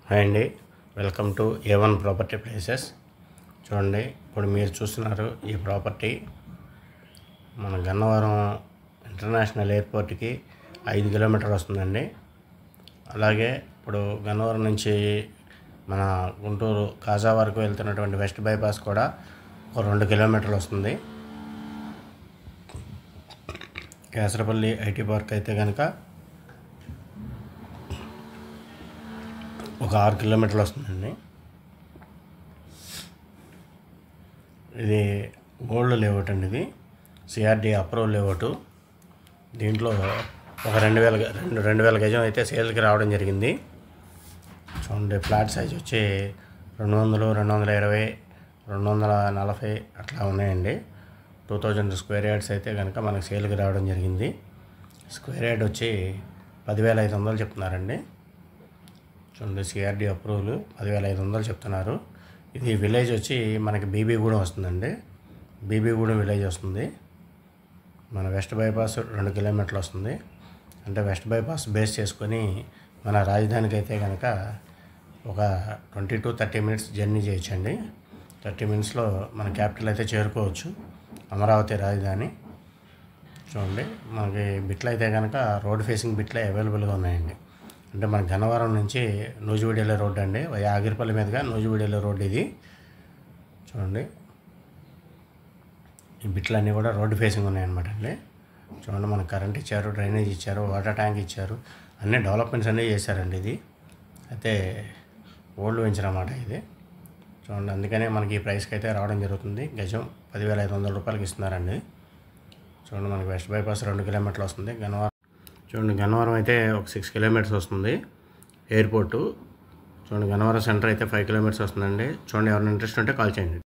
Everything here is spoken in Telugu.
హాయ్ అండి, welcome to A1 property places. చూడండి, ఇప్పుడు మీరు చూస్తున్నారు ఈ ప్రాపర్టీ మన గన్నవరం ఇంటర్నేషనల్ ఎయిర్పోర్ట్కి 5 కిలోమీటర్లు వస్తుందండి. అలాగే ఇప్పుడు గన్నవరం నుంచి మన గుంటూరు కాజా వరకు వెళ్తున్నటువంటి వెస్ట్ బైపాస్ కూడా ఒక 2 కిలోమీటర్లు వస్తుంది. కేసరపల్లి ఐటీ పార్క్ అయితే కనుక ఒక 6 కిలోమీటర్లు వస్తుందండి. ఇది ఓల్డ్ లేఅవుట్ అండి, ఇది సిఆర్డి అప్రూవల్ లేఅవుట్. దీంట్లో ఒక 2000 గజం అయితే సేల్కి రావడం జరిగింది. చూడండి, ఫ్లాట్ సైజ్ వచ్చి 200, 220, 240 అట్లా ఉన్నాయండి. 2000 స్క్వేర్ యార్డ్స్ అయితే కనుక మనకు సేల్కి రావడం జరిగింది. స్క్వేర్ యార్డ్ వచ్చి 10,500 చెప్తున్నారండి. చూడండి, సిఆర్డి అప్రూవల్ 10,500 చెప్తున్నారు. ఇది విలేజ్ వచ్చి మనకి బీబీగూడెం వస్తుందండి. బీబీగూడెం విలేజ్ వస్తుంది. మన వెస్ట్ బైపాస్ 2 కిలోమీటర్లు వస్తుంది. అంటే వెస్ట్ బైపాస్ బేస్ చేసుకొని మన రాజధానికి అయితే కనుక ఒక 20 to 30 మినిట్స్ జర్నీ చేయొచ్చండి. 30 మినిట్స్లో మన క్యాపిటల్ అయితే చేరుకోవచ్చు, అమరావతి రాజధాని. చూడండి, మనకి బిట్లు అయితే కనుక రోడ్ ఫేసింగ్ బిట్లే అవైలబుల్గా ఉన్నాయండి. అంటే మన గన్నవరం నుంచి నూజివీడు వెళ్ళే రోడ్డు అండి, ఆగిరిపల్లి మీదుగా నూజివీడు వెళ్ళే రోడ్డు ఇది. చూడండి, ఈ బిట్లన్నీ కూడా రోడ్డు ఫేసింగ్ ఉన్నాయన్నమాట అండి. చూడండి, మనకు కరెంట్ ఇచ్చారు, డ్రైనేజ్ ఇచ్చారు, వాటర్ ట్యాంక్ ఇచ్చారు, అన్ని డెవలప్మెంట్స్ అన్నీ చేశారండి. ఇది అయితే ఓల్డ్ వెంచర్ అన్నమాట ఇది. చూడండి, అందుకనే మనకి ఈ ప్రైస్కి అయితే రావడం జరుగుతుంది. గజం 10,500 రూపాయలకి ఇస్తున్నారండి. చూడండి, మనకి వెస్ట్ బైపాస్ 2 కిలోమీటర్లు వస్తుంది. చూడండి, గన్నవరం అయితే ఒక 6 కిలోమీటర్స్ వస్తుంది ఎయిర్పోర్టు. చూడండి, గన్నవరం సెంటర్ అయితే 5 కిలోమీటర్స్ వస్తుందండి. చూడండి, ఎవరైనా ఇంట్రెస్ట్ ఉంటే కాల్ చేయండి.